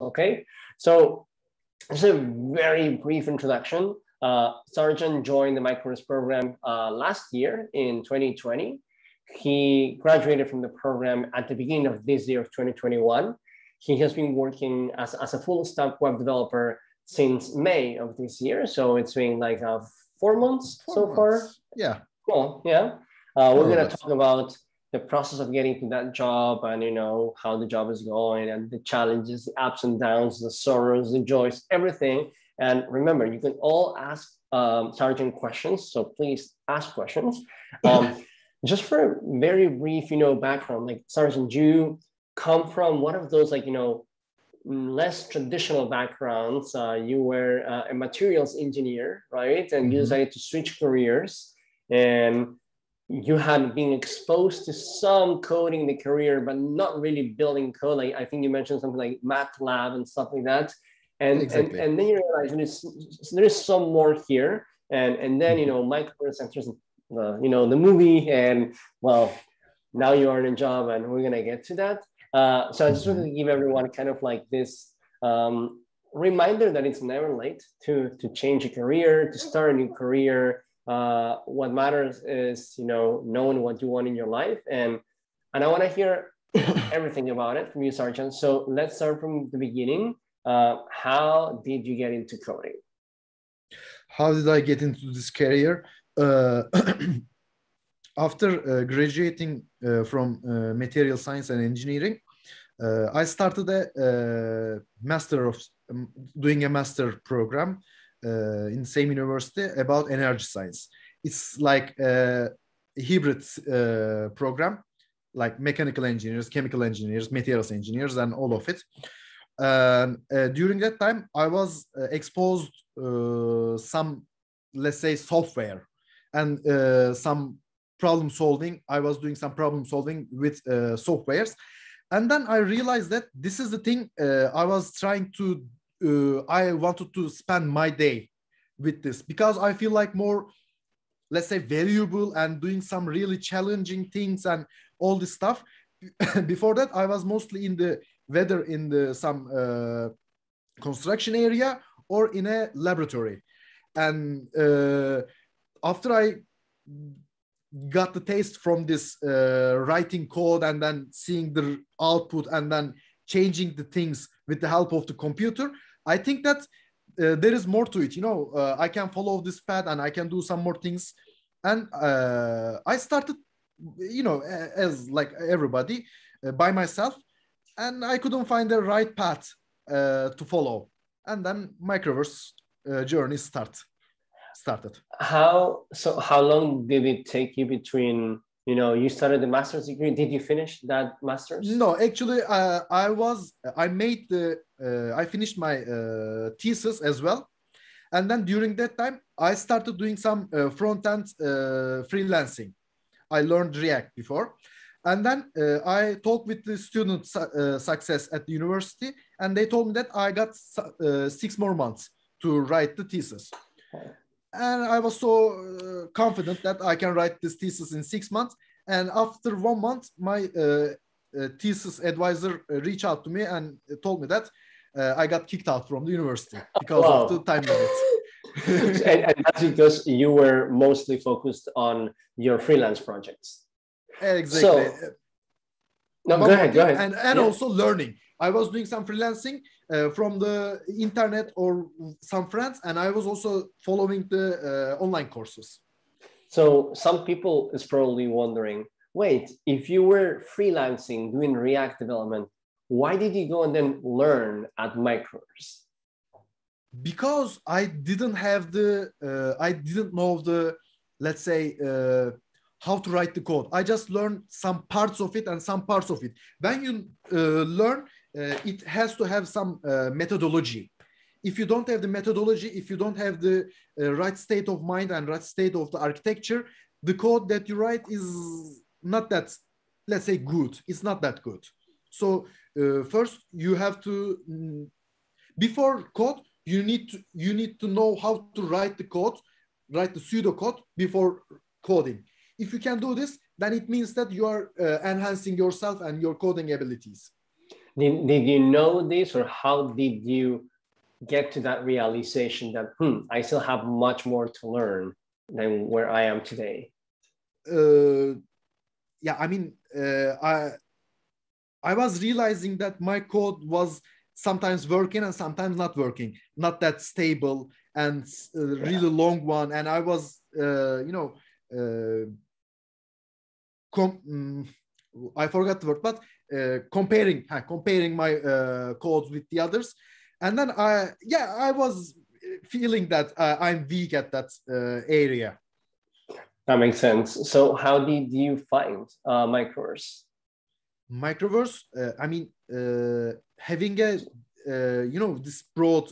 Okay, so just a very brief introduction. Sercan joined the Microverse program last year in 2020. He graduated from the program at the beginning of this year of 2021. He has been working as a full stack web developer since May of this year. So it's been like 4 months so far. Yeah. Cool. Yeah. We're going to talk about the process of getting to that job and, you know, how the job is going and the challenges, the ups and downs, the sorrows, the joys, everything. And remember, you can all ask Sercan questions. So please ask questions. Just for a very brief, you know, background, like Sercan, you come from one of those, like, you know, less traditional backgrounds. You were a materials engineer, right? And you decided to switch careers, and you had been exposed to some coding in the career, but not really building code. Like I think you mentioned something like MATLAB and stuff like that. And then you realize there's some more here. And then, you know, Microverse enters, you know, the movie, and well, now you are in a job, and we're gonna get to that. So I just wanted to give everyone kind of like this reminder that it's never late to change a career, to start a new career. What matters is, you know, knowing what you want in your life. And I want to hear everything about it from you, Sercan. So let's start from the beginning. How did you get into coding? How did I get into this career? After graduating from material science and engineering, I started doing a master program in the same university about energy science. It's like a hybrid program, like mechanical engineers, chemical engineers, materials engineers, and all of it. During that time, I was exposed some, let's say, software and some problem solving. I was doing some problem solving with softwares. And then I realized that this is the thing I was trying to, I wanted to spend my day with this, because I feel like more, let's say, valuable and doing some really challenging things and all this stuff. Before that, I was mostly in the some construction area or in a laboratory. And after I got the taste from this writing code and then seeing the output and then changing the things with the help of the computer, I think that there is more to it. You know, I can follow this path and I can do some more things. And I started, you know, as like everybody, by myself, and I couldn't find the right path to follow. And then Microverse journey started. How long did it take you between, you know, you started the master's degree? Did you finish that master's? No, actually, I finished my thesis as well. And then during that time, I started doing some front-end freelancing. I learned React before. And then I talked with the student success at the university, and they told me that I got 6 more months to write the thesis. And I was so confident that I can write this thesis in 6 months. And after 1 month, my thesis advisor reached out to me and told me that I got kicked out from the university because of the time limit. And that's because you were mostly focused on your freelance projects. Exactly. So, no, go ahead. And also learning. I was doing some freelancing from the internet or some friends, and I was also following the online courses. So some people is probably wondering, wait, if you were freelancing doing React development, why did you go and then learn at Microverse? Because I didn't have I didn't know let's say, how to write the code. I just learned some parts of it and some parts of it. When you learn, it has to have some methodology. If you don't have the methodology, if you don't have the right state of mind and right state of the architecture, the code that you write is not that, let's say, good. It's not that good. So first you have to, before code, you need to know how to write the code, write the pseudocode before coding. If you can do this, then it means that you are enhancing yourself and your coding abilities. Did you know this, or how did you get to that realization that I still have much more to learn than where I am today? Yeah, I mean, I was realizing that my code was sometimes working and sometimes not working, not that stable and really long one. And I was, I forgot the word, but comparing my codes with the others. And then I was feeling that I'm weak at that area. That makes sense. So how did you find Microverse? Microverse, I mean, having a this broad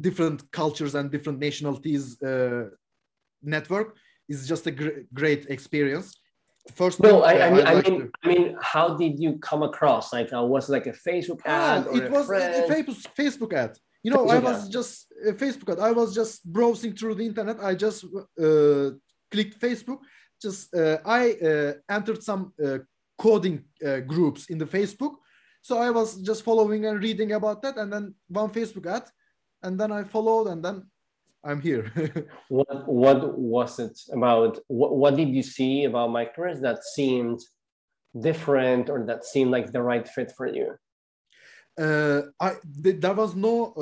different cultures and different nationalities network is just a great experience. First no, thing, I mean, how did you come across? Like, was it like a Facebook ad or it a was a friend? Facebook ad. You know, I Facebook was ad. just a Facebook ad. I was just browsing through the internet. I just clicked Facebook. Just I entered some coding groups in the Facebook. So I was just following and reading about that, and then one Facebook ad, and then I followed, and then I'm here. What was it about? What did you see about Microverse that seemed different, or that seemed like the right fit for you? There was no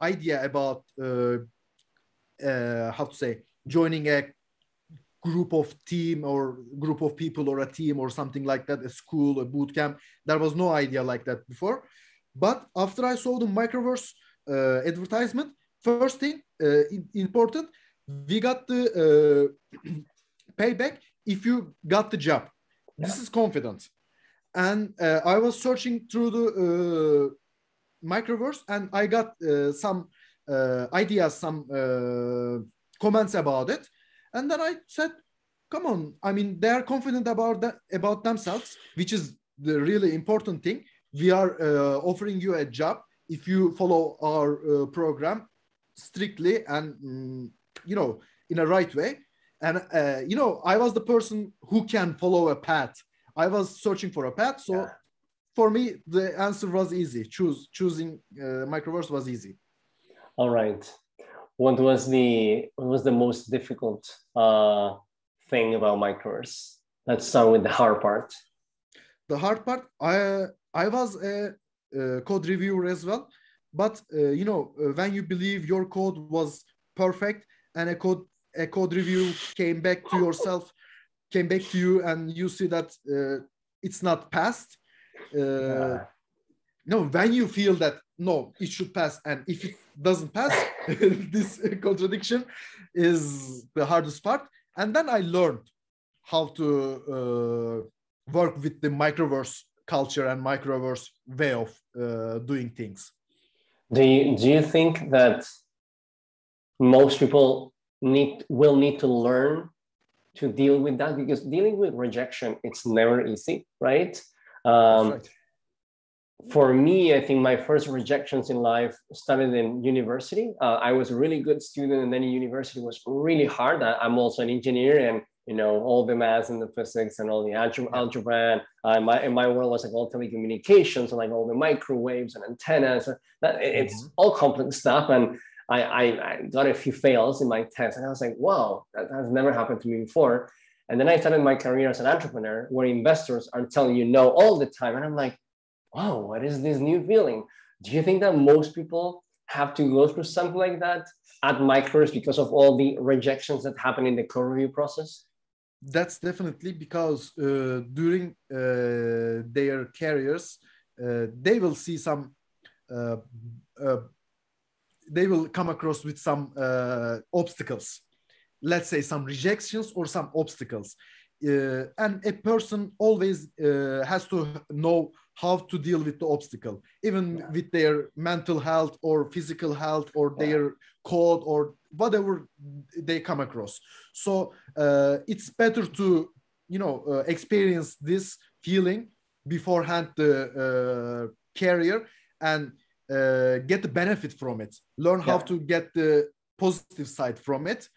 idea about how to say, joining a group of team or group of people or a team or something like that, a school, a boot camp. There was no idea like that before. But after I saw the Microverse advertisement, first thing important, we got the payback if you got the job. This is confident. And I was searching through the Microverse, and I got some ideas, some comments about it. And then I said, come on, I mean, they are confident about that, about themselves, which is the really important thing. We are offering you a job if you follow our program strictly and, in a right way. And, I was the person who can follow a path. I was searching for a path. So for me, the answer was easy. Choosing Microverse was easy. All right. What was the most difficult thing about Microverse? Let's start with the hard part. The hard part, I was a code reviewer as well, but when you believe your code was perfect and a code review came back to you, and you see that it's not passed. No, when you feel that no, it should pass, and if it doesn't pass, this contradiction is the hardest part. And then I learned how to work with the Microverse culture and Microverse way of doing things. Do you think that most people will need to learn to deal with that? Because dealing with rejection, it's never easy, right? That's right. For me, I think my first rejections in life started in university. I was a really good student, and then university was really hard. I'm also an engineer, and all the maths and the physics and all the algebra. And my world was like all telecommunications and like all the microwaves and antennas. It's all complex stuff. And I got a few fails in my test, and I was like, wow, that has never happened to me before. And then I started my career as an entrepreneur, where investors are telling you no all the time, and I'm like, wow, what is this new feeling? Do you think that most people have to go through something like that at Microverse because of all the rejections that happen in the code review process? That's definitely because during their careers, they will see some, they will come across with some obstacles. Let's say some rejections or some obstacles. And a person always has to know how to deal with the obstacle, even with their mental health or physical health or their code or whatever they come across. So it's better to experience this feeling beforehand the career and get the benefit from it, learn how to get the positive side from it.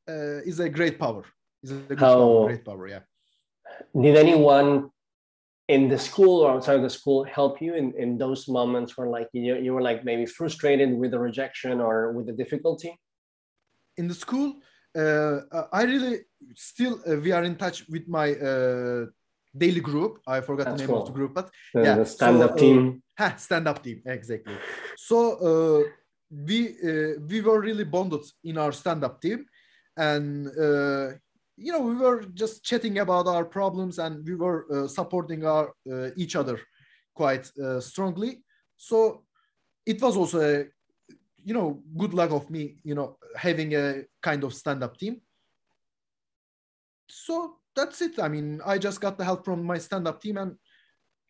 Is a great power. Is a great power. Yeah. Did anyone in the school or outside of the school help you in those moments where like you were like maybe frustrated with the rejection or with the difficulty? In the school, I really still we are in touch with my daily group. I forgot That's the name of the cool. group, but The yeah. stand-up team. Stand-up team, exactly. So we were really bonded in our stand-up team, and we were just chatting about our problems, and we were supporting our each other quite strongly. So it was also a good luck of me, having a kind of stand-up team. So that's it. I mean, I just got the help from my stand-up team, and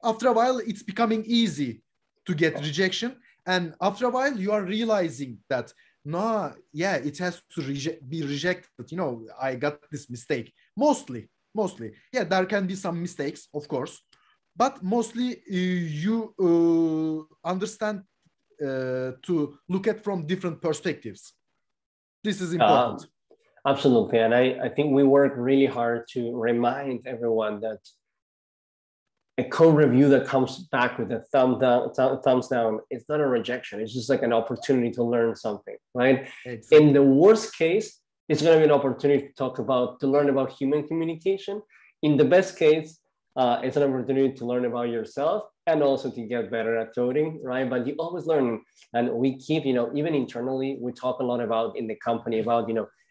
after a while, it's becoming easy to get rejection. And after a while, you are realizing that, no, yeah, it has to be rejected. I got this mistake. Mostly. Yeah, there can be some mistakes, of course. But mostly you understand to look at from different perspectives. This is important. Absolutely. And I think we work really hard to remind everyone that a code review that comes back with a thumbs down, it's not a rejection. It's just like an opportunity to learn something, right? Exactly. In the worst case, it's going to be an opportunity to learn about human communication. In the best case, it's an opportunity to learn about yourself and also to get better at coding, right? But you always learn, and we keep, even internally, we talk a lot about in the company about,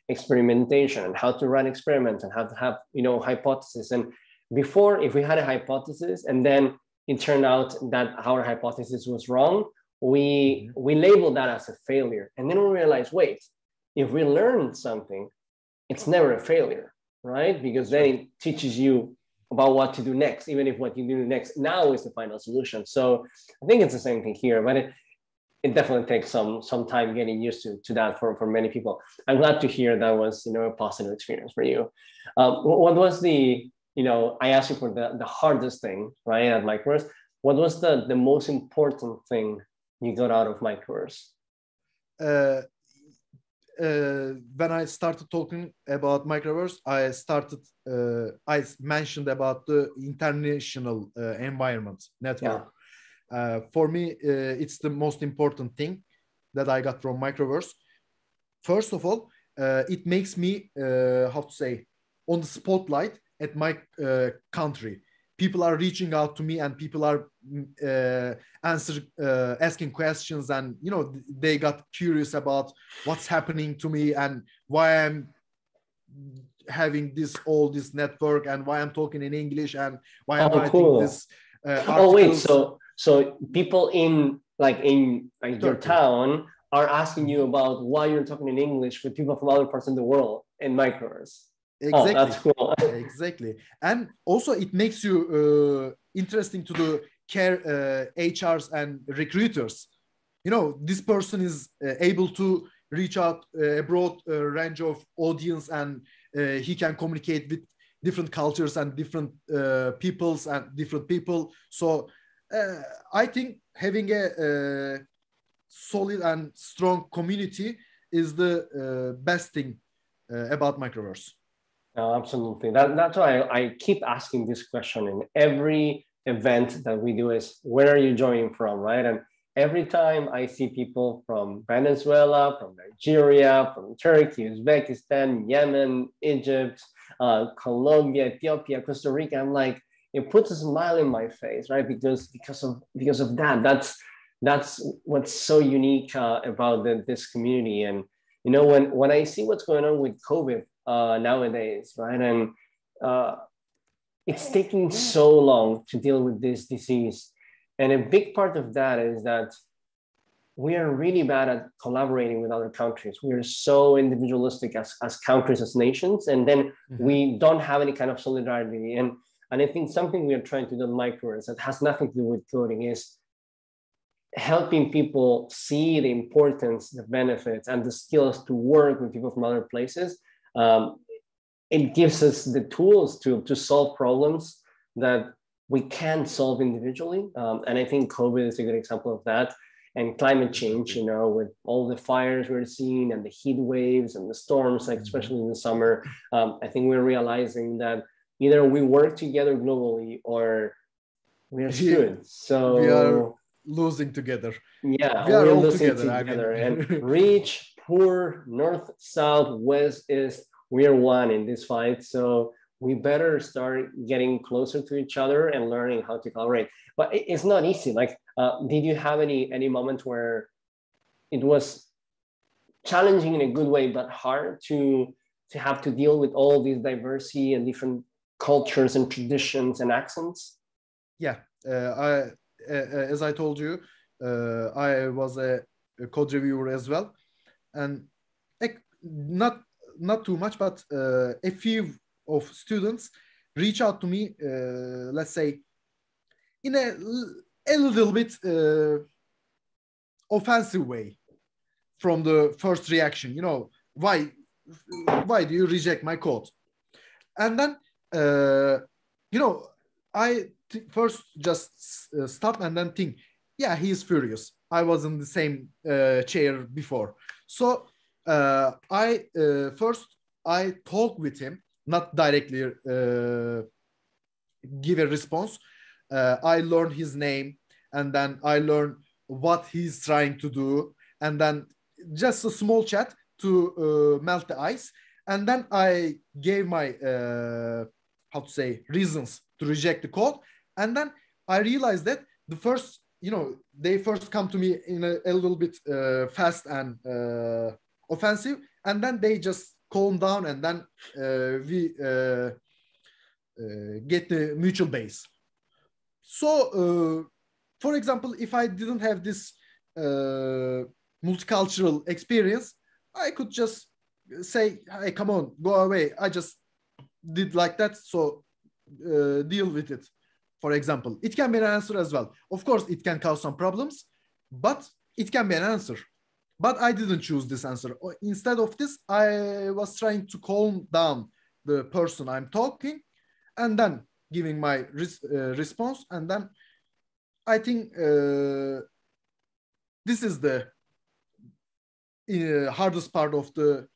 experimentation and how to run experiments and how to have, hypotheses. And before, if we had a hypothesis and then it turned out that our hypothesis was wrong, we labeled that as a failure. And then we realized, wait, if we learn something, it's never a failure, right? Because then it teaches you about what to do next, even if what you do next now is the final solution. So I think it's the same thing here, but it definitely takes some time getting used to that for many people. I'm glad to hear that was, a positive experience for you. What was the, I asked you for the hardest thing, right, at Microverse. What was the most important thing you got out of Microverse? When I started talking about Microverse, I mentioned about the international environment network. Yeah. For me, it's the most important thing that I got from Microverse. First of all, it makes me, on the spotlight at my country. People are reaching out to me, and people are asking questions, and they got curious about what's happening to me and why I'm having all this network and why I'm talking in English and why I'm writing this articles. Wait, so people in your town are asking you about why you're talking in English with people from other parts of the world in Microverse. Exactly. Oh, that's cool. Exactly. And also it makes you interesting to the HRs and recruiters. This person is able to reach out a broad range of audience, and he can communicate with different cultures and different peoples and different people. So I think having a solid and strong community is the best thing about Microverse. No, absolutely. That's why I keep asking this question in every event that we do is, where are you joining from, right? And every time I see people from Venezuela, from Nigeria, from Turkey, Uzbekistan, Yemen, Egypt, Colombia, Ethiopia, Costa Rica, I'm like, it puts a smile in my face, right? Because of that. That's what's so unique about this community. And when I see what's going on with COVID nowadays, right? And it's taking so long to deal with this disease. And a big part of that is that we are really bad at collaborating with other countries. We are so individualistic as countries, as nations, and then we don't have any kind of solidarity. And I think something we are trying to do in Microverse that has nothing to do with coding is helping people see the importance, the benefits, and the skills to work with people from other places. It gives us the tools to solve problems that we can't solve individually. And I think COVID is a good example of that. And climate change, with all the fires we're seeing and the heat waves and the storms, like especially in the summer, I think we're realizing that either we work together globally or we're screwed. We are So losing together. yeah, We are we're all losing together. I together. And mean, rich, poor, north, south, west, east, we're one in this fight. So we better start getting closer to each other and learning how to collaborate. But it's not easy. Like, did you have any moment where it was challenging in a good way, but hard to have to deal with all this diversity and different cultures and traditions and accents? yeah. As I told you, I was a code reviewer as well, and not too much, but a few of students reach out to me. Let's say in a little bit offensive way from the first reaction. Why do you reject my code? And then I first just stop and then think, yeah, he is furious. I was in the same chair before. So I talk with him, not directly give a response. I learn his name, and then I learn what he's trying to do, and then just a small chat to melt the ice. And then I gave my reasons to reject the code. And then I realized that they first come to me in a little bit fast and offensive, and then they just calm down, and then we get the mutual base. So, for example, if I didn't have this multicultural experience, I could just say, hey, come on, go away. I just did like that, so deal with it. For example, it can be an answer as well. Of course, it can cause some problems, but it can be an answer. But I didn't choose this answer. Instead of this, I was trying to calm down the person I'm talking, and then giving my response. And then I think this is the hardest part of the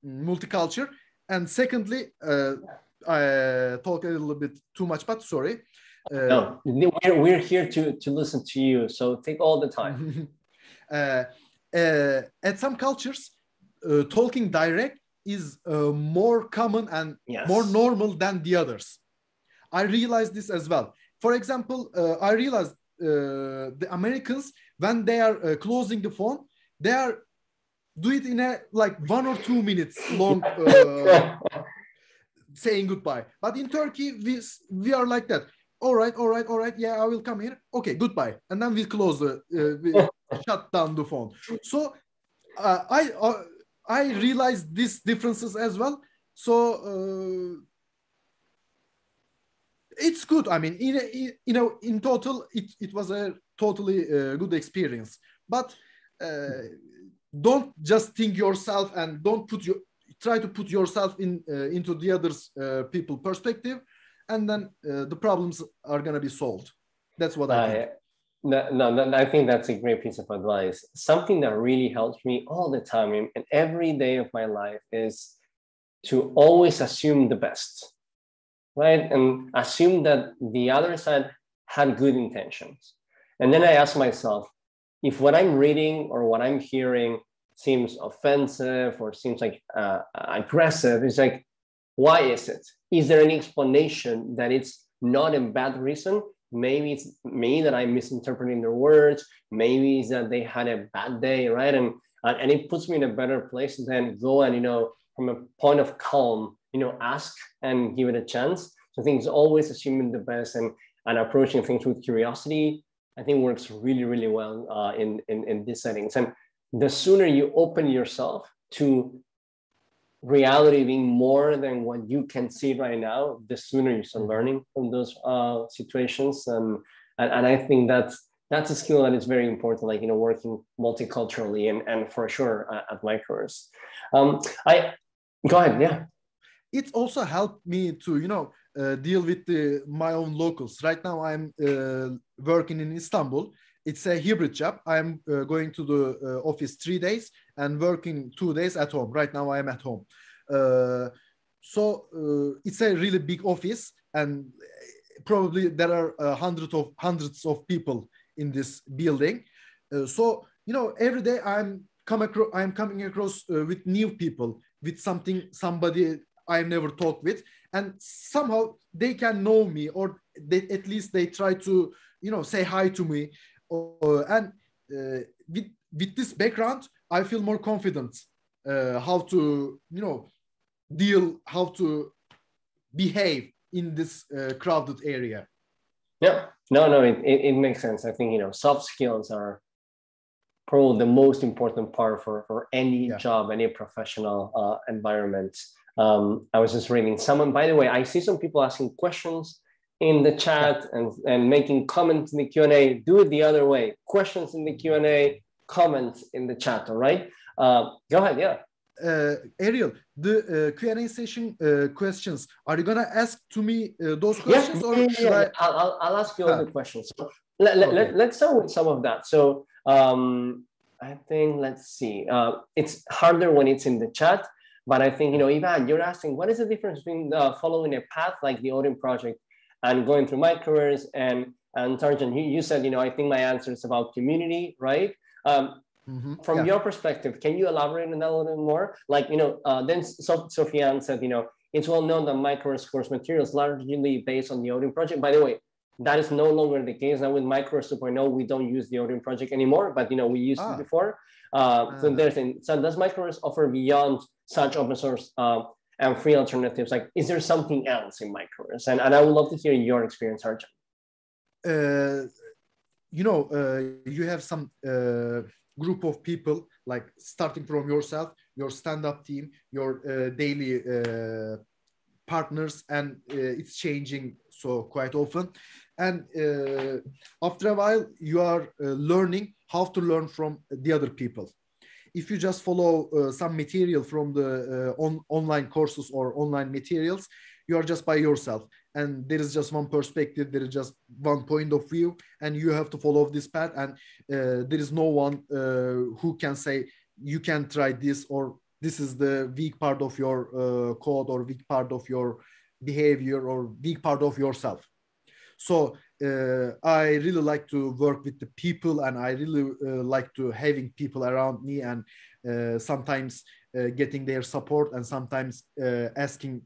multicultural. And secondly, I talk a little bit too much, but sorry. No, we're here to listen to you, so take all the time. At some cultures, talking direct is more common and more normal than the others. I realized this as well. For example, I realized the Americans, when they are closing the phone, they are do it in a like 1 or 2 minutes long saying goodbye. But in Turkey, we are like that. All right. Yeah, I will come here. Okay, goodbye. And then we close we shut down the phone. So I realized these differences as well. So it's good. I mean, in total, it was a totally good experience. But don't just think yourself, and don't try to put yourself into the others people perspective, and then the problems are gonna be solved. That's what I think. No, I think that's a great piece of advice. Something that really helps me all the time in every day of my life is to always assume the best, right? And assume that the other side had good intentions. And then I ask myself, if what I'm reading or what I'm hearing seems offensive or seems like aggressive, it's like, why is it? Is there any explanation that it's not a bad reason? Maybe it's me that I'm misinterpreting their words. Maybe it's that they had a bad day, right? And it puts me in a better place than go and, from a point of calm, ask and give it a chance. So I think it's always assuming the best and approaching things with curiosity, I think works really, really well in these settings. And the sooner you open yourself to reality being more than what you can see right now, the sooner you start learning from those situations. And I think that's a skill that is very important, like, working multiculturally and for sure at Microverse. Go ahead, yeah. It also helped me to, deal with my own locals. Right now, I'm working in Istanbul. It's a hybrid job. I'm going to the office 3 days and working 2 days at home. Right now, I'm at home. So it's a really big office, and probably there are hundreds of people in this building. So every day I'm coming across with new people, with somebody I never talked with, and somehow they can know me, or at least they try to say hi to me. And with this background, I feel more confident how to how to behave in this crowded area. Yeah, no, it makes sense. I think soft skills are probably the most important part for any job, any professional environment. I was just reading someone, by the way, I see some people asking questions in the chat and making comments in the Q&A. Do it the other way. Questions in the Q&A, comments in the chat, all right? Go ahead, yeah. Ariel, the Q&A session questions, are you going to ask to me those questions? I'll ask you all the questions. So let's start with some of that. So I think, let's see. It's harder when it's in the chat, but I think, Ivan, you're asking, what is the difference between following a path like the Odin project and going through Microverse? And Sercan, you said, I think my answer is about community, right? From your perspective, can you elaborate on that a little bit more? Like, then Sofiane said, it's well known that Microverse course materials largely based on the Odin project. By the way, that is no longer the case. Now with Microverse 2.0, we don't use the Odin project anymore, but we used it before. So does Microverse offer beyond such open source and free alternatives? Like, is there something else in Microverse? And I would love to hear your experience, Sercan. You have some group of people, like starting from yourself, your stand-up team, your daily partners, and it's changing so quite often. And after a while, you are learning how to learn from the other people. If you just follow some material from the online courses or online materials, you are just by yourself, and there is just one perspective, there is just one point of view, and you have to follow this path. And there is no one who can say you can try this, or this is the weak part of your code, or weak part of your behavior, or weak part of yourself. So I really like to work with the people, and I really like to having people around me, and sometimes getting their support, and sometimes asking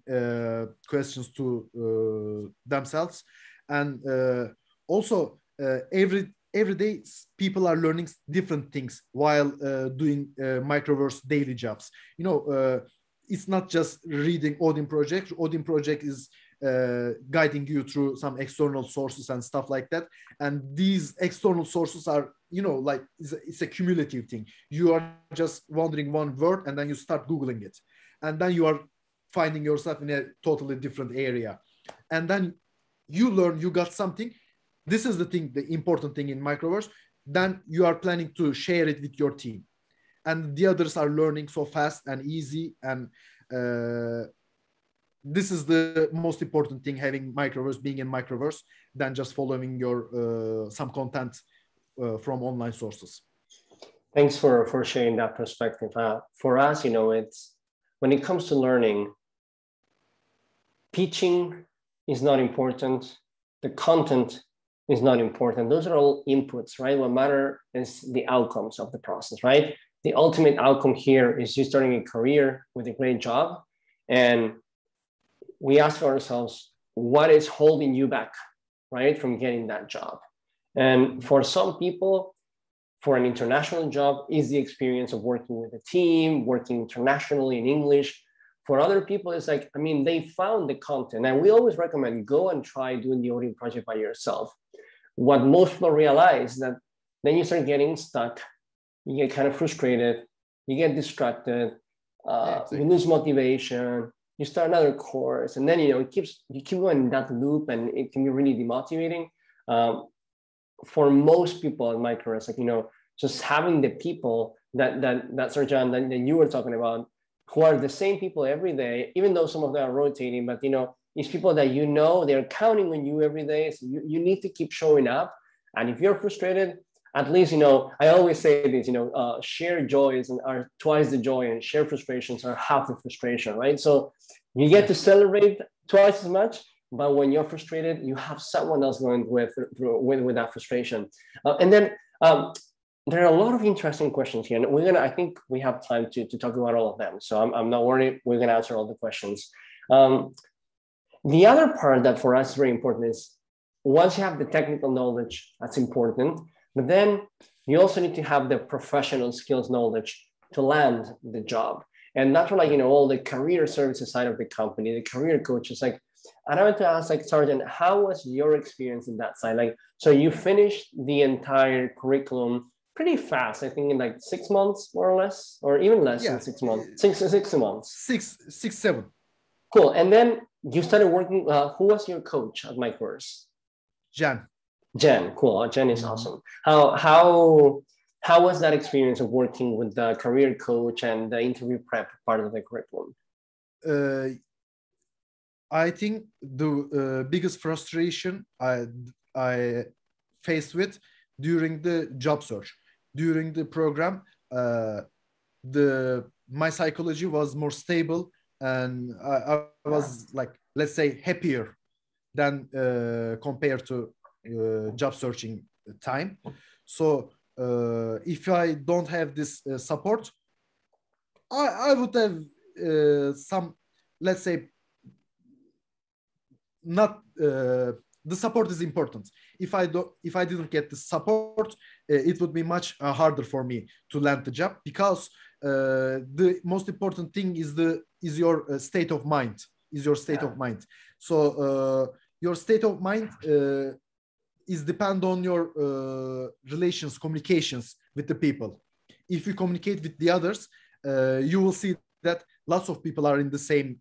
questions to themselves. And also every day people are learning different things while doing Microverse daily jobs. It's not just reading Odin project. Odin project is guiding you through some external sources and stuff like that. And these external sources are, like it's a cumulative thing. You are just wondering one word, and then you start Googling it. And then you are finding yourself in a totally different area. And then you learn, you got something. This is the important thing in Microverse. Then you are planning to share it with your team. And the others are learning so fast and easy. And this is the most important thing, having Microverse, being in Microverse, than just following your some content from online sources. Thanks for sharing that perspective. For us, it's when it comes to learning, teaching is not important. The content is not important. Those are all inputs, right? What matters is the outcomes of the process, right? The ultimate outcome here is you starting a career with a great job. And we ask ourselves, what is holding you back, right, from getting that job? And for some people, for an international job, is the experience of working with a team, working internationally in English. For other people, it's like, they found the content. And we always recommend go and try doing the Odin project by yourself. What most people realize that then you start getting stuck, you get kind of frustrated, you get distracted, you lose motivation, you start another course, and then you keep going in that loop, and it can be really demotivating. For most people in Microverse, just having the people that Sercan, that you were talking about, who are the same people every day, even though some of them are rotating, but these people that they're counting on you every day. So you need to keep showing up. And if you're frustrated, at least, I always say this, share joys are twice the joy, and share frustrations are half the frustration, right? So you get to celebrate twice as much, but when you're frustrated, you have someone else going with that frustration. And then there are a lot of interesting questions here, and I think we have time to talk about all of them. So I'm not worried. We're gonna answer all the questions. The other part that for us is very important is once you have the technical knowledge, that's important, but then you also need to have the professional skills knowledge to land the job. And that's like, all the career services side of the company, the career coaches, like, and I want to ask, like, Sercan, how was your experience in that side? Like, so you finished the entire curriculum pretty fast, I think in like 6 months, more or less, or even less than 6 months, 6 months. 7. Cool. And then you started working, who was your coach at Microverse? Jen. Cool. Jen is awesome. How was that experience of working with the career coach and the interview prep part of the curriculum? I think the biggest frustration I faced with during the job search, during the program, my psychology was more stable, and I was like, let's say, happier than compared to job searching time. So if I don't have this support, I would have some, let's say, not the support is important. If I didn't get the support, it would be much harder for me to land the job, because the most important thing is your state of mind. So your state of mind is depend on your communications with the people. If you communicate with the others, you will see that lots of people are in the same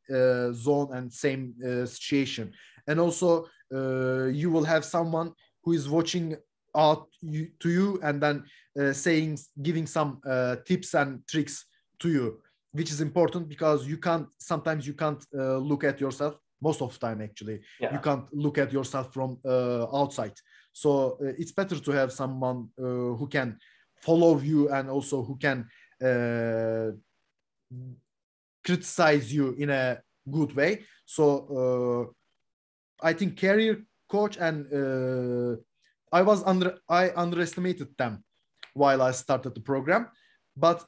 zone and same situation. And also you will have someone who is watching out to you, and then giving some tips and tricks to you, which is important, because sometimes you can't look at yourself. Most of the time, actually, you can't look at yourself from outside. So it's better to have someone who can follow you, and also who can criticize you in a good way. So I think career coach and I underestimated them while I started the program. But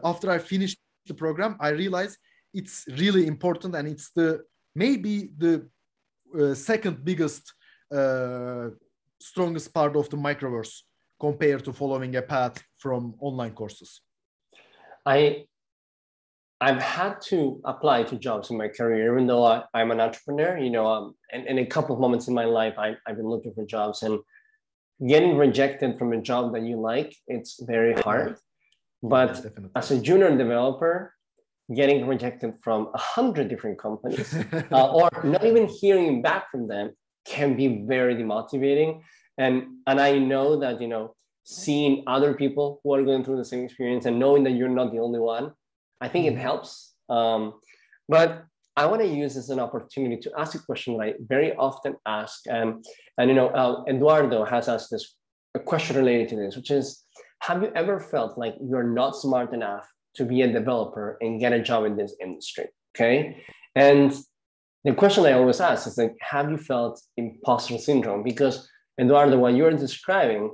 after I finished the program, I realized it's really important, and it's maybe the second biggest, strongest part of the Microverse compared to following a path from online courses. I've had to apply to jobs in my career, even though I'm an entrepreneur, and in a couple of moments in my life, I've been looking for jobs, and getting rejected from a job that you like, it's very hard. But as a junior developer, getting rejected from 100 different companies or not even hearing back from them can be very demotivating. And I know that, seeing other people who are going through the same experience and knowing that you're not the only one, I think it helps. But I want to use this as an opportunity to ask a question that I very often ask. And Eduardo has asked a question related to this, which is, have you ever felt like you're not smart enough to be a developer and get a job in this industry? Okay. And the question I always ask is, like, have you felt imposter syndrome? Because Eduardo, what you're describing,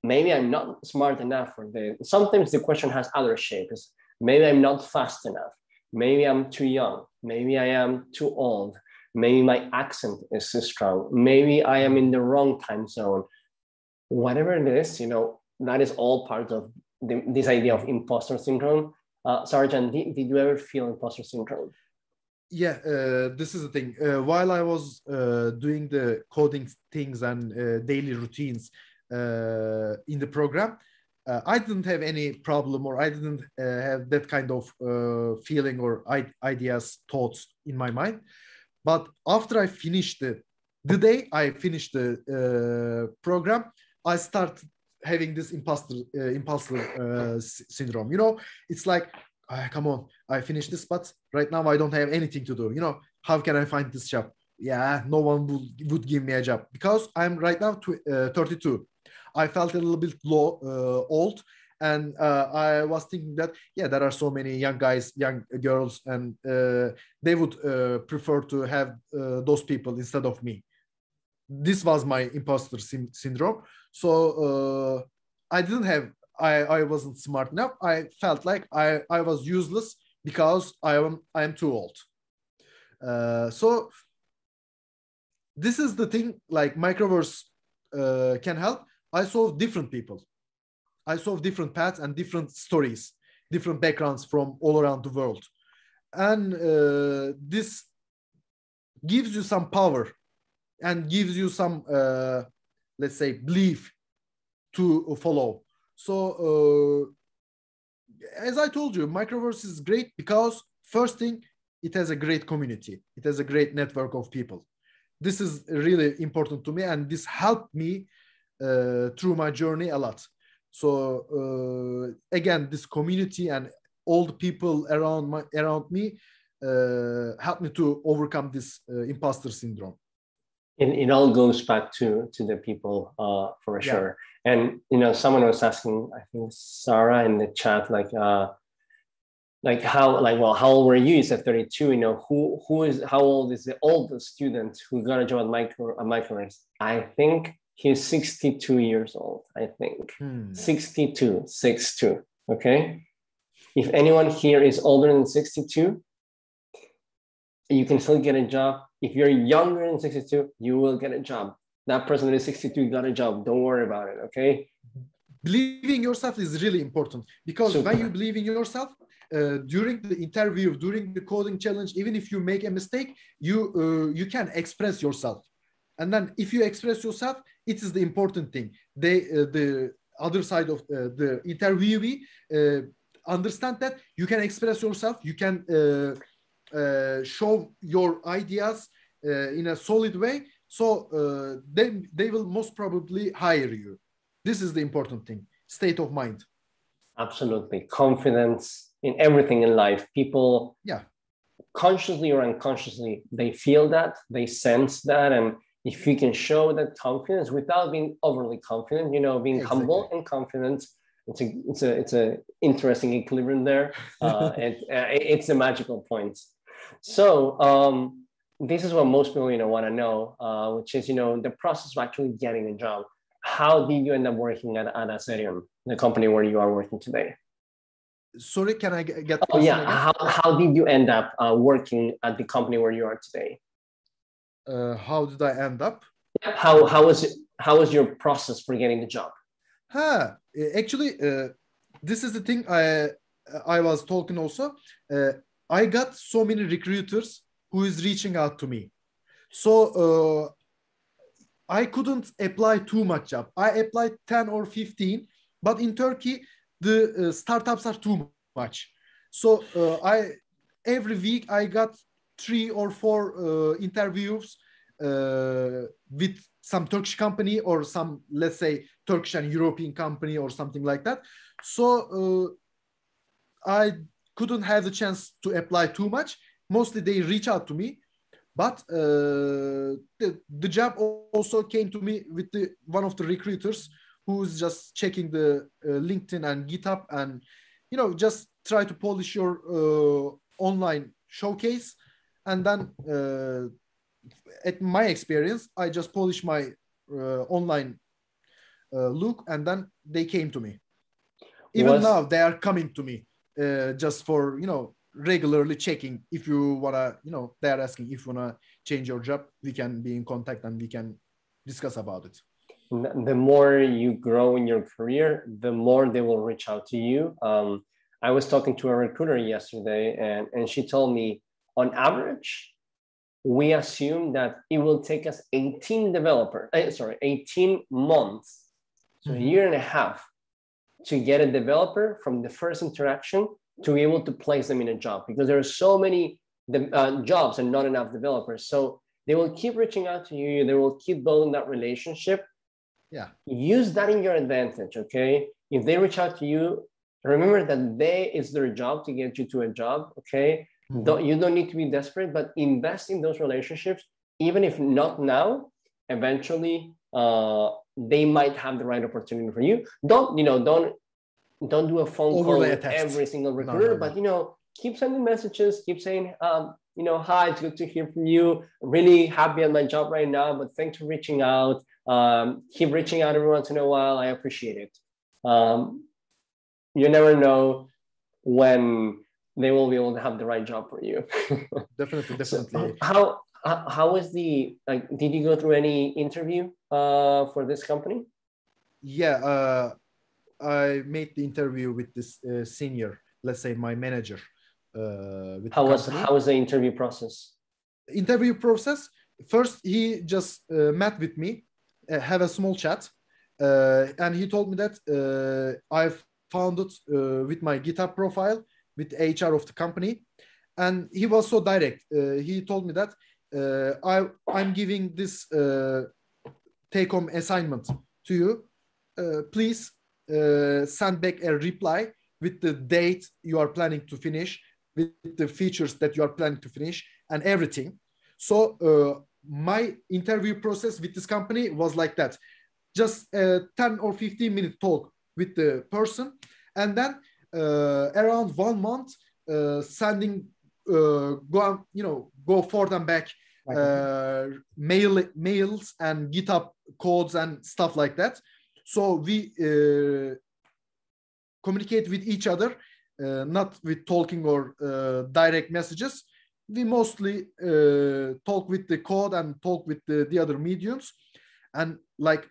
maybe I'm not smart enough for this. Sometimes the question has other shapes. Maybe I'm not fast enough. Maybe I'm too young. Maybe I am too old. Maybe my accent is too strong. Maybe I am in the wrong time zone. Whatever it is, that is all part of this idea of imposter syndrome. Sercan, did you ever feel imposter syndrome? Yeah, this is the thing. While I was doing the coding things and daily routines in the program, I didn't have any problem, or I didn't have that kind of feeling or ideas, thoughts in my mind. But after I finished the day I finished the program, I started having this imposter syndrome. It's like, come on, I finished this, but right now I don't have anything to do. How can I find this job? Yeah, no one would give me a job, because I'm right now 32. I felt a little bit old, And I was thinking that, yeah, there are so many young guys, young girls, and they would prefer to have those people instead of me. This was my imposter syndrome. So I didn't have, I wasn't smart enough. I felt like I was useless because I am too old. So this is the thing, like Microverse can help. I saw different people. I saw different paths and different stories, different backgrounds from all around the world. And this gives you some power and gives you some, let's say, belief to follow. So as I told you, Microverse is great because first thing, it has a great community. It has a great network of people. This is really important to me, and this helped me through my journey a lot. So again, this community and all the people around me helped me to overcome this imposter syndrome. It all goes back to the people for sure. And someone was asking, I think Sarah in the chat, how old were you? You said 32. How old is the oldest student who got a job at Microverse? I think he's 62 years old. I think 62, 62. Okay. If anyone here is older than 62, you can still get a job. If you're younger than 62, you will get a job. That person that is 62 got a job. Don't worry about it. Okay. Believing in yourself is really important, because when you believe in yourself, during the interview, during the coding challenge, even if you make a mistake, you can express yourself. And then if you express yourself, it is the important thing. The other side of the interviewee understand that you can express yourself, you can show your ideas in a solid way. So they will most probably hire you. This is the important thing, state of mind. Absolutely. Confidence in everything in life. People, consciously or unconsciously, they feel that, they sense that. And if you can show that confidence without being overly confident, being humble and confident, it's a interesting equilibrium there. It's a magical point. So this is what most people want to know, which is the process of actually getting a job. How did you end up working at Sercan, the company where you are working today? Sorry, can I get? Oh yeah, how did you end up working at the company where you are today? How did I end up? How was your process for getting the job? Actually, this is the thing I was talking also. I got so many recruiters who is reaching out to me. So I couldn't apply too much job. I applied 10 or 15, but in Turkey, the startups are too much. So every week I got 3 or 4 interviews with some Turkish company or some, let's say, Turkish and European company or something like that. So I couldn't have the chance to apply too much. Mostly they reach out to me. But the job also came to me with one of the recruiters who's just checking the LinkedIn and GitHub and, just try to polish your online showcase. And then at my experience, I just polish my online look, and then they came to me. Even now, they are coming to me just for, regularly checking if you wanna, they are asking if you wanna change your job, we can be in contact and we can discuss about it. The more you grow in your career, the more they will reach out to you. I was talking to a recruiter yesterday, and she told me, on average, we assume that it will take us 18 months, so a year and a half, to get a developer from the first interaction to be able to place them in a job, because there are so many jobs and not enough developers. So they will keep reaching out to you. They will keep building that relationship. Yeah. Use that in your advantage, okay? If they reach out to you, remember that it's their job to get you to a job, okay? You don't need to be desperate, but invest in those relationships. Even if not now, eventually they might have the right opportunity for you. Don't don't do a phone call with every single recruiter, No. but keep sending messages, keep saying, hi, it's good to hear from you. Really happy at my job right now, but thanks for reaching out. Keep reaching out every once in a while. I appreciate it. You never know when they will be able to have the right job for you. Definitely. So how was did you go through any interview for this company? Yeah, I made the interview with this senior, let's say my manager. How was the interview process? Interview process. First, he just met with me, have a small chat, and he told me that I've found it with my GitHub profile with HR of the company, and he was so direct. He told me that I'm giving this take-home assignment to you. Please send back a reply with the date you are planning to finish, with the features that you are planning to finish, and everything. So my interview process with this company was like that. Just a 10 or 15-minute talk with the person, and then around 1 month sending go forward and back mails and GitHub codes and stuff like that. So we communicate with each other, not with talking or direct messages. We mostly talk with the code and talk with the other mediums. And like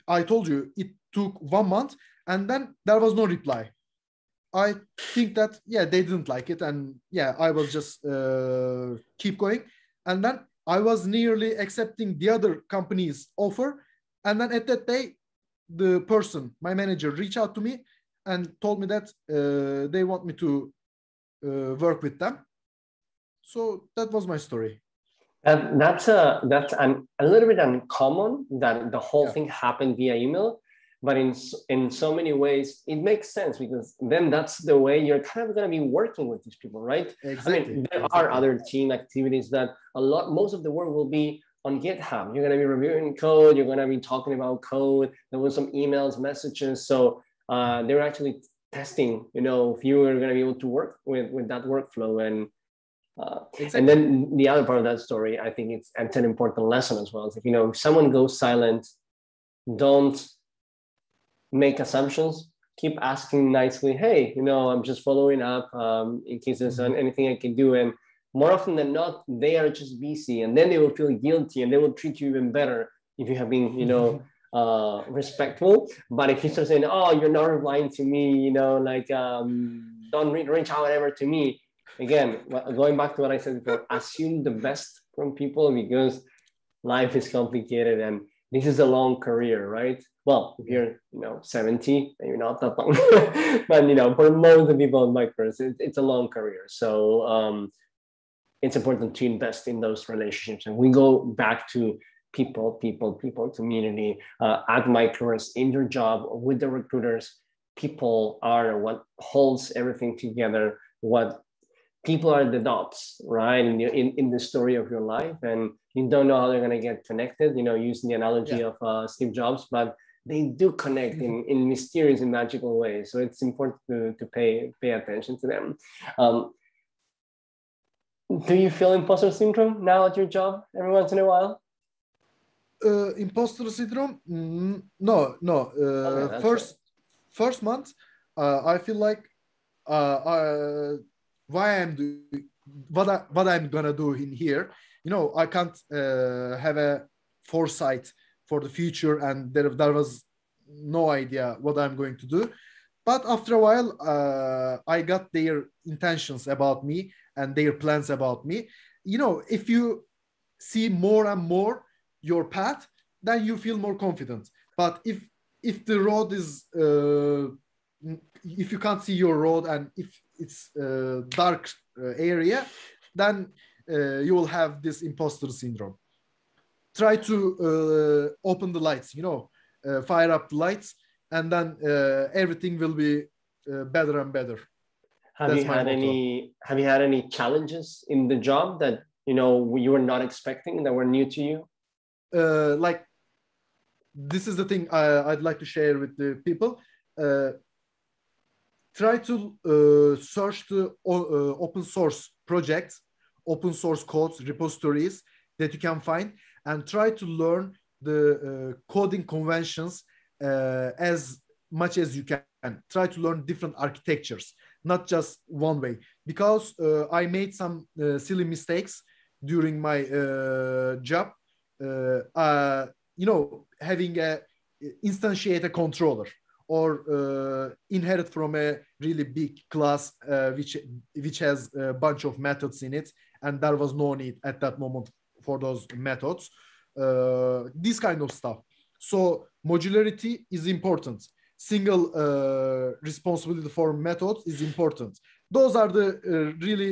I told you, it took 1 month, and then there was no reply. I think that, yeah, they didn't like it. And yeah, I was just keep going. And then I was nearly accepting the other company's offer. And then at that day, the person, my manager, reached out to me and told me that they want me to work with them. So that was my story. That's a little bit uncommon that the whole thing happened via email, but in so many ways it makes sense, because then that's the way you're kind of going to be working with these people, right? Exactly. I mean, there are other team activities that most of the work will be on GitHub. You're going to be reviewing code, you're going to be talking about code, there was some emails, messages, so they're actually testing, if you are going to be able to work with that workflow. And exactly. And then the other part of that story, I think it's an important lesson as well. It's like, if someone goes silent, don't make assumptions. Keep asking nicely, hey, I'm just following up in case there's anything I can do. And more often than not, they are just busy, and then they will feel guilty, and they will treat you even better if you have been, respectful. But if you start saying, oh, you're not replying to me, don't reach out ever to me. Again, going back to what I said before, assume the best from people, because life is complicated and this is a long career, right? Well, if you're 70, maybe not that long, but for most of the people in Microverse, it's a long career. So it's important to invest in those relationships. And we go back to people, community at Microverse, in your job, with the recruiters. People are what holds everything together. What people are the dots, right, in the story of your life, and you don't know how they're going to get connected, using the analogy of Steve Jobs, but they do connect in mysterious and magical ways. So it's important to pay attention to them. Do you feel imposter syndrome now at your job every once in a while? Imposter syndrome? No. Okay, first month, I feel like why I'm doing what I'm gonna do in here. I can't have a foresight for the future, and there was no idea what I'm going to do. But after a while, I got their intentions about me and their plans about me. If you see more and more your path, then you feel more confident. But if the road is if you can't see your road, and if it's a dark area, then you will have this imposter syndrome. Try to open the lights, fire up the lights, and then everything will be better and better. Have you had any challenges in the job that you were not expecting, that were new to you? This is the thing I'd like to share with the people. try to search the open source projects, open source codes, repositories that you can find, and try to learn the coding conventions as much as you can. Try to learn different architectures, not just one way. Because I made some silly mistakes during my job. Having a instantiate a controller or inherit from a really big class which has a bunch of methods in it, and there was no need at that moment for those methods. This kind of stuff. So modularity is important. Single responsibility for methods is important. Those are the really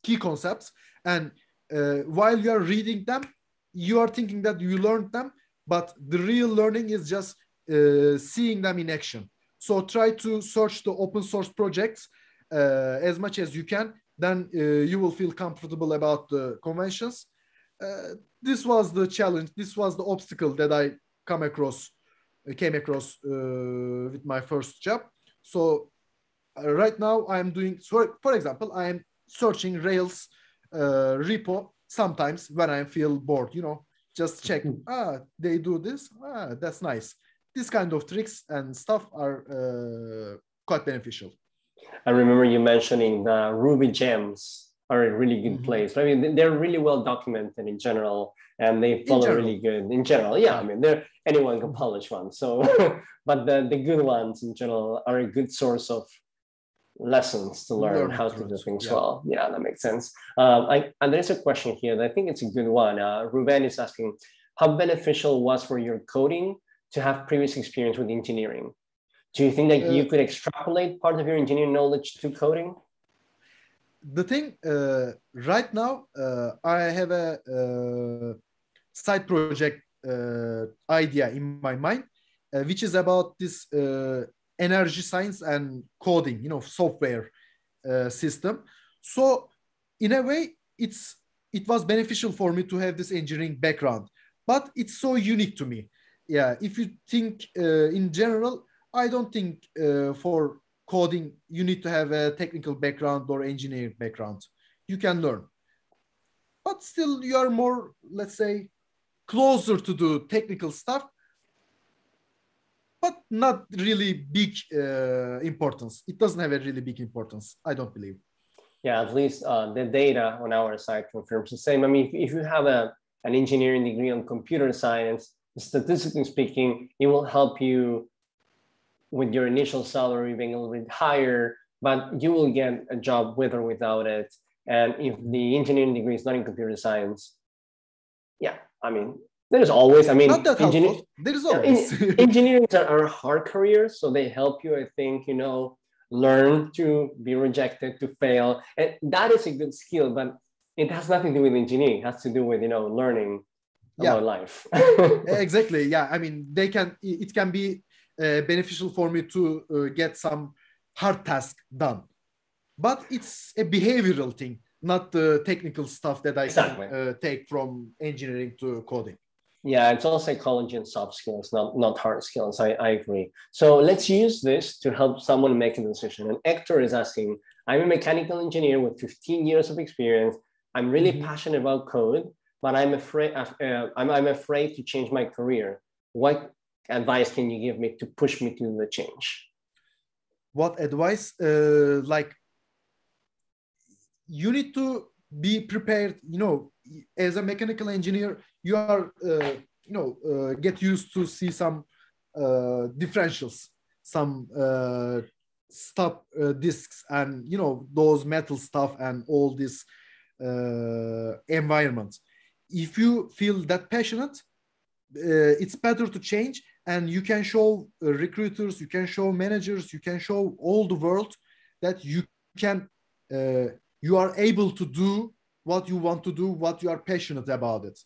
key concepts. And while you are reading them, you are thinking that you learned them, but the real learning is just seeing them in action. So try to search the open source projects as much as you can. Then you will feel comfortable about the conventions. This was the challenge. This was the obstacle that I came across with my first job. So right now I am doing, for example, I am searching Rails repo sometimes when I feel bored, just check, they do this, that's nice. This kind of tricks and stuff are quite beneficial. I remember you mentioning the Ruby gems are a really good place. I mean, they're really well documented in general, and they follow really good in general. Yeah, I mean, anyone can publish one. So, but the good ones in general are a good source of lessons to learn how to do things well. Yeah, that makes sense. And there's a question here that I think it's a good one. Ruben is asking, how beneficial was for your coding to have previous experience with engineering? Do you think that you could extrapolate part of your engineering knowledge to coding? The thing, right now, I have a side project idea in my mind, which is about this energy science and coding, software system. So in a way, it was beneficial for me to have this engineering background, but it's so unique to me. Yeah, if you think in general, I don't think for coding you need to have a technical background or engineering background. You can learn, but still you are more, let's say, closer to the technical stuff, but not really big importance. It doesn't have a really big importance, I don't believe. Yeah, at least the data on our side confirms the same. I mean, if you have an engineering degree on computer science, statistically speaking, it will help you with your initial salary being a little bit higher, but you will get a job with or without it. And if the engineering degree is not in computer science, yeah, I mean, there's always, I mean, not that helpful. There's always. Engineering are hard careers, so they help you, I think, learn to be rejected, to fail. And that is a good skill, but it has nothing to do with engineering. It has to do with, learning about life. Exactly. Yeah. I mean, it can be beneficial for me to get some hard task done, but it's a behavioral thing, not the technical stuff that I can take from engineering to coding. Yeah, it's all psychology and soft skills, not hard skills. I agree. So let's use this to help someone make a decision. And Hector is asking, I'm a mechanical engineer with 15 years of experience. I'm really passionate about code, but I'm afraid to change my career. What advice can you give me to push me to the change? What advice? Like, you need to be prepared. As a mechanical engineer, you are get used to see some differentials, some stop discs, and those metal stuff and all this environment. If you feel that passionate, it's better to change, and you can show recruiters, you can show managers, you can show all the world that you are able to do what you want to do, what you are passionate about it.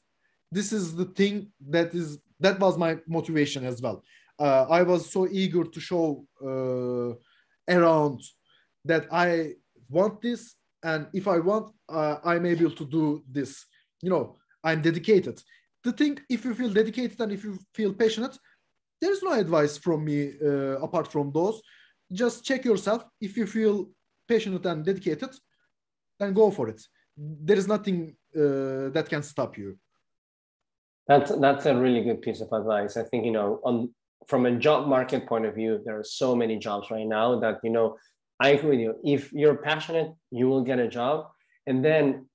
This is the thing that was my motivation as well. I was so eager to show around that I want this, and if I want, I'm able to do this. I'm dedicated. The thing, if you feel dedicated and if you feel passionate, there is no advice from me apart from those. just check yourself. If you feel passionate and dedicated, then go for it. There is nothing that can stop you. That's a really good piece of advice. I think, from a job market point of view, there are so many jobs right now that, I agree with you. If you're passionate, you will get a job. And then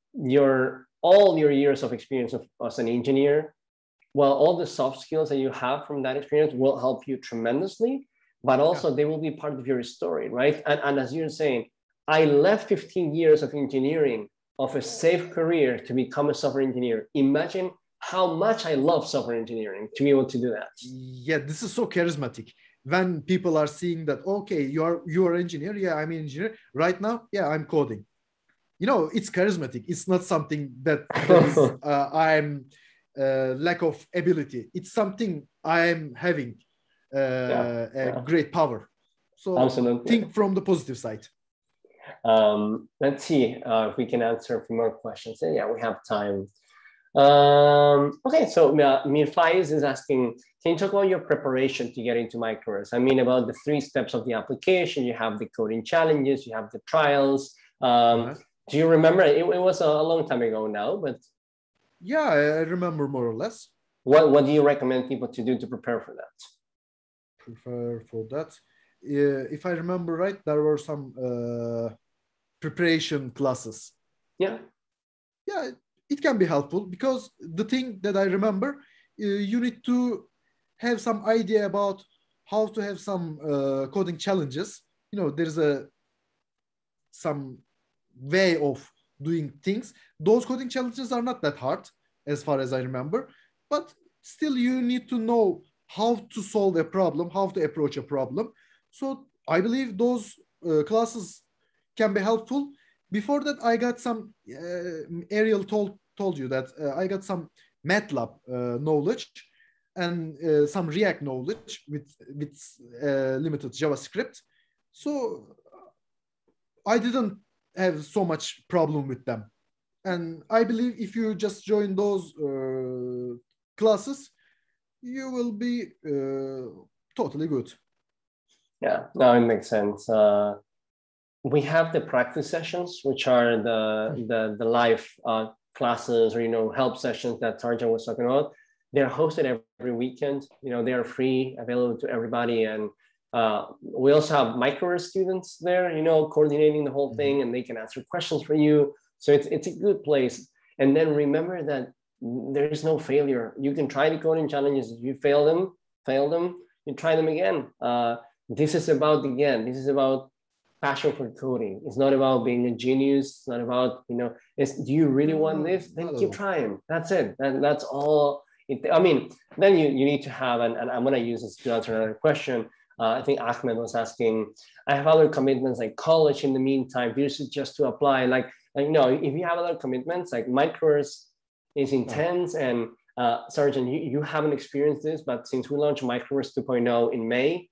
all your years of experience as an engineer, well, all the soft skills that you have from that experience will help you tremendously, but also they will be part of your story, right? And as you're saying, I left 15 years of engineering, of a safe career, to become a software engineer. Imagine how much I love software engineering to be able to do that. Yeah, this is so charismatic. When people are seeing that, okay, you are an engineer. Yeah, I'm an engineer. Right now, yeah, I'm coding. It's charismatic. It's not something that is I'm lack of ability. It's something I'm having great power. So absolutely. Think from the positive side. Let's see if we can answer a few more questions. Yeah, we have time. Okay, so Mirfaiz is asking, can you talk about your preparation to get into Microverse? I mean, about the 3 steps of the application. You have the coding challenges, you have the trials. Do you remember? It was a long time ago now, but yeah, I remember more or less. What do you recommend people to do to prepare for that? Prepare for that. If I remember right, there were some preparation classes. Yeah. Yeah, it can be helpful, because the thing that I remember, you need to have some idea about how to have some coding challenges. There's some way of doing things. Those coding challenges are not that hard, as far as I remember, but still you need to know how to solve a problem, how to approach a problem. So I believe those classes can be helpful. Before that, I got some, Ariel told you that I got some MATLAB knowledge and some React knowledge with limited JavaScript. So I didn't have so much problem with them. And I believe if you just join those classes, you will be totally good. Yeah, no, it makes sense. We have the practice sessions, which are the live classes or help sessions that Sercan was talking about. They're hosted every weekend. They are free, available to everybody, and we also have Microverse students there, coordinating the whole thing, and they can answer questions for you. So it's a good place. And then remember that there is no failure. You can try the coding challenges. If you fail them, you try them again. This is about passion for coding. It's not about being a genius. It's not about, do you really want this? Then keep trying. That's it. And that's all. Then you need to have, and I'm going to use this to answer another question. I think Ahmed was asking, I have other commitments like college in the meantime. Do you suggest to apply? If you have other commitments, like Microverse is intense, and Sercan, you haven't experienced this, but since we launched Microverse 2.0 in May,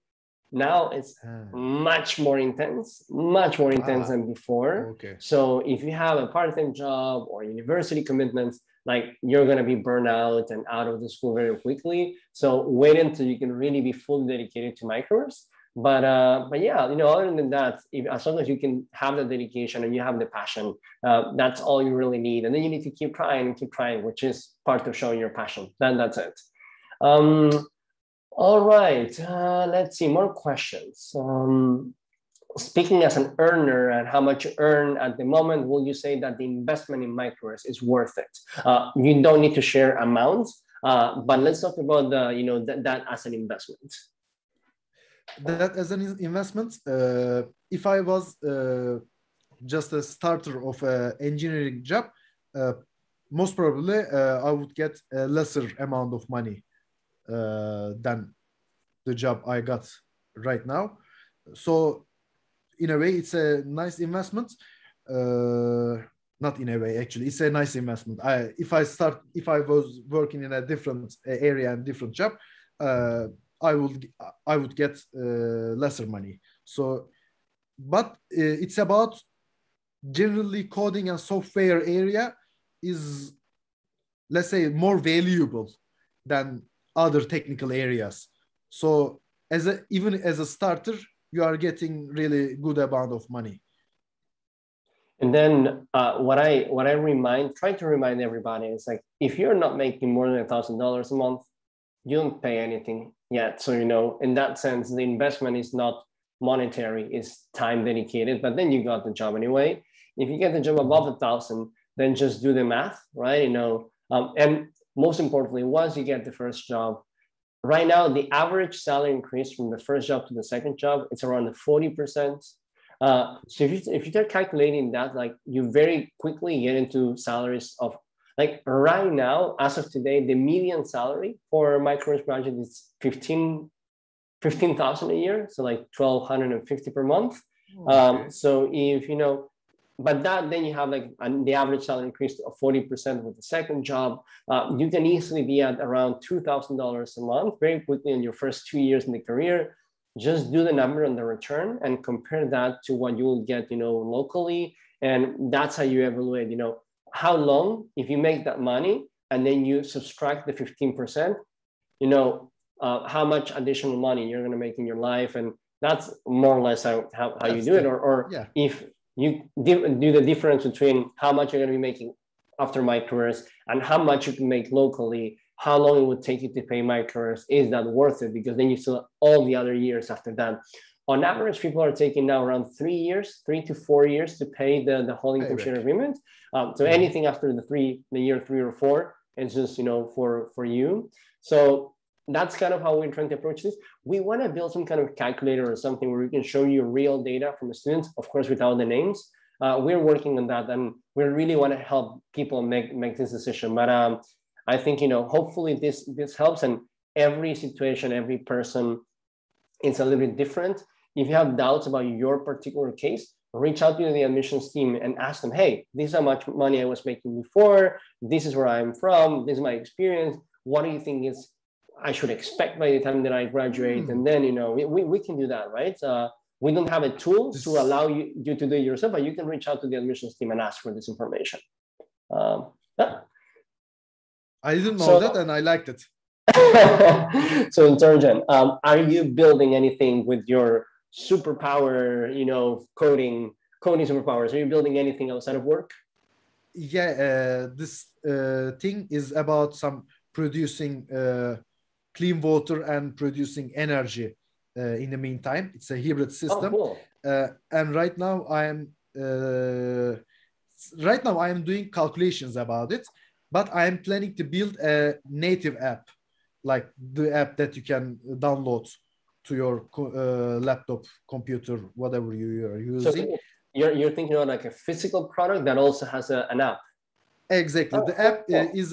now it's much more intense than before. Okay. So if you have a part-time job or university commitments, you're going to be burned out and out of the school very quickly. So wait until you can really be fully dedicated to Microverse. But yeah, other than that, as long as you can have the dedication and you have the passion, that's all you really need. And then you need to keep trying, which is part of showing your passion. Then that's it. All right, let's see, more questions. Speaking as an earner and how much you earn at the moment, will you say that the investment in Microverse is worth it? You don't need to share amounts, but let's talk about that as an investment. That as an investment, if I was just a starter of an engineering job, most probably I would get a lesser amount of money than the job I got right now. So in a way, it's a nice investment. Not in a way, actually, it's a nice investment. If I was working in a different area and different job, I would get lesser money. So, but it's about generally coding and software area is, let's say, more valuable than other technical areas. So even as a starter, you are getting really good amount of money. And then what I try to remind everybody is like, if you're not making more than $1,000 a month, you don't pay anything yet. So, in that sense, the investment is not monetary, it's time dedicated, but then you got the job anyway. If you get the job above 1,000, then just do the math, right? And most importantly, once you get the first job, right now, the average salary increase from the first job to the second job, it's around 40%. So if you start calculating that, like, you very quickly get into salaries of, like, right now, as of today, the median salary for Microverse graduate is 15,000 a year, so like 1,250 per month. Okay. So if but that, then you have like the average salary increase of 40% with the second job. You can easily be at around $2,000 a month very quickly in your first 2 years in the career. Just do the number on the return and compare that to what you will get, locally. And that's how you evaluate, how long, if you make that money and then you subtract the 15%, how much additional money you're going to make in your life. And that's more or less how you do it. Or yeah. If you do the difference between how much you're going to be making after Microverse and how much you can make locally, how long it would take you to pay Microverse, is that worth it? Because then you still have all the other years after that. On average, people are taking now around 3 to 4 years to pay the whole income share agreement. So anything after the year 3 or 4, it's just, for you. So that's kind of how we're trying to approach this. We want to build some kind of calculator or something where we can show you real data from the students, of course, without the names. We're working on that, and we really want to help people make this decision. But I think, hopefully this helps. And every situation, every person, it's a little bit different. If you have doubts about your particular case, reach out to the admissions team and ask them, hey, this is how much money I was making before. This is where I'm from. This is my experience. What do you think I should expect by the time that I graduate? And then, we can do that, right? We don't have a tool to allow you to do it yourself, but you can reach out to the admissions team and ask for this information. Yeah. I didn't know that, and I liked it. So, Sercan, are you building anything with your superpower, coding superpowers? Are you building anything outside of work? Yeah, this thing is about some producing clean water and producing energy in the meantime. It's a hybrid system. Oh, cool. And right now I am doing calculations about it, but I am planning to build a native app, like the app that you can download to your laptop, computer, whatever you are using. So you're thinking of like a physical product that also has an app. Exactly. The app is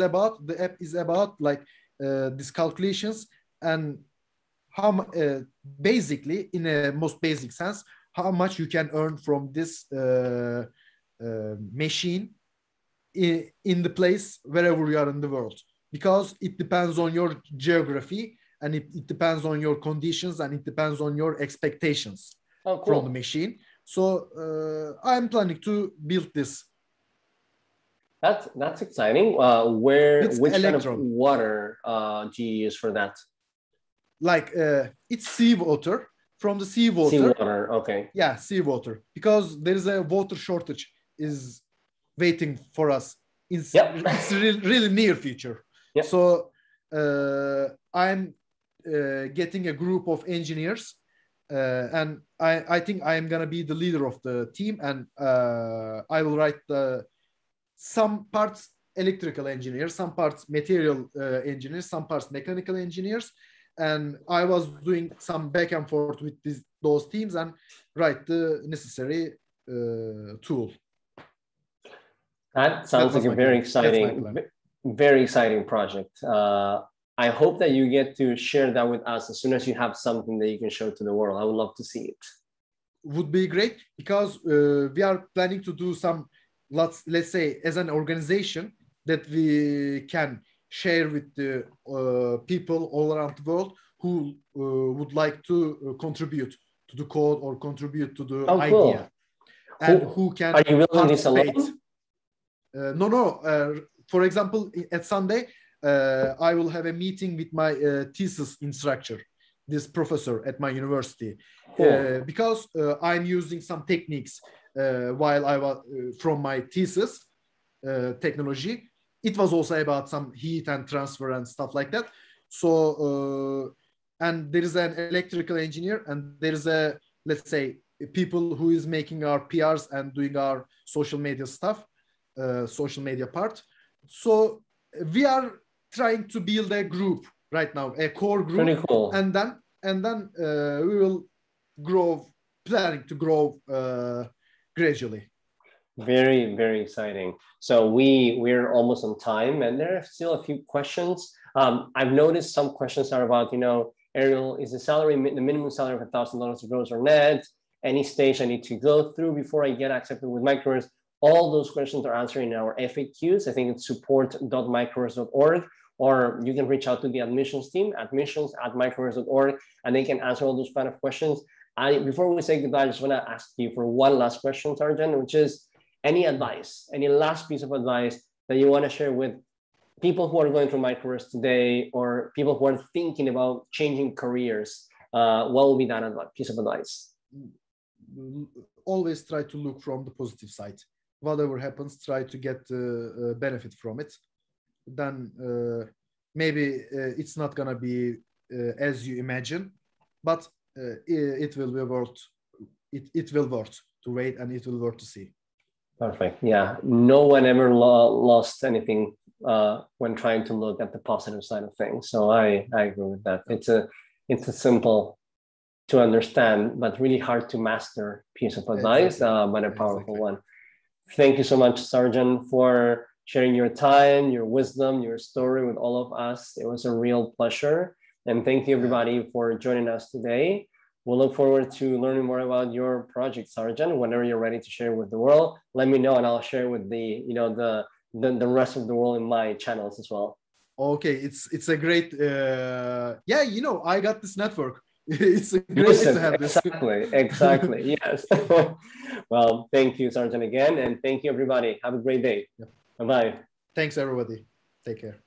about like these calculations and how basically, in a most basic sense, how much you can earn from this machine in the place wherever you are in the world, because it depends on your geography, and it depends on your conditions, and it depends on your expectations from the machine. So I'm planning to build this. That's exciting. Which kind of water do you use for that? Like it's seawater, from the seawater. Seawater, okay. Yeah, seawater, because there is a water shortage is waiting for us. It's really near future. Yep. So I'm getting a group of engineers, and I think I am gonna be the leader of the team, and I will write some parts electrical engineers, some parts material engineers, some parts mechanical engineers, and I was doing some back and forth with those teams and write the necessary tool. That sounds like a very exciting project. I hope that you get to share that with us as soon as you have something that you can show to the world. I would love to see it. Would be great, because we are planning to do some, let's say, as an organization, that we can share with the people all around the world who would like to contribute to the code or contribute to the idea. And who can Are you building this alone? No. For example, at Sunday, I will have a meeting with my thesis instructor. this professor at my university. Cool. Because I'm using some techniques while I was from my thesis technology. It was also about some heat and transfer and stuff like that. So and there is an electrical engineer, and there is a, let's say, people who is making our PRs and doing our social media stuff, social media part. So we are trying to build a group right now, a core group. Pretty cool. And then we will grow, planning to grow gradually. Very, very exciting. So we're almost on time, and there are still a few questions. I've noticed some questions are about, you know, Ariel, is the salary, the minimum salary of $1,000 gross or net? Any stage I need to go through before I get accepted with Microverse? All those questions are answered in our FAQs. I think it's support.microverse.org, or you can reach out to the admissions team, admissions@microverse.org, and they can answer all those kind of questions. Before we say goodbye, I just want to ask you for one last question, Sercan, which is any advice, any last piece of advice that you want to share with people who are going through Microverse today, or people who are thinking about changing careers. What will be that piece of advice? Always try to look from the positive side. Whatever happens, try to get benefit from it. Then maybe it's not gonna be as you imagine, but it will be worth. It will worth to wait, and it will worth to see. Perfect. Yeah. No one ever lost anything when trying to look at the positive side of things. So I agree with that. It's a simple to understand, but really hard to master piece of advice, but a powerful one. Thank you so much, Sercan, for sharing your time, your wisdom, your story with all of us. It was a real pleasure. And thank you, everybody, for joining us today. We'll look forward to learning more about your project, Sercan. Whenever you're ready to share with the world, let me know, and I'll share with the rest of the world in my channels as well. Okay, it's a great yeah, you know, I got this network. It's great to have this. Exactly. Yes. Well, thank you, Sercan, again, and thank you, everybody. Have a great day. Yep. Bye-bye. Thanks, everybody. Take care.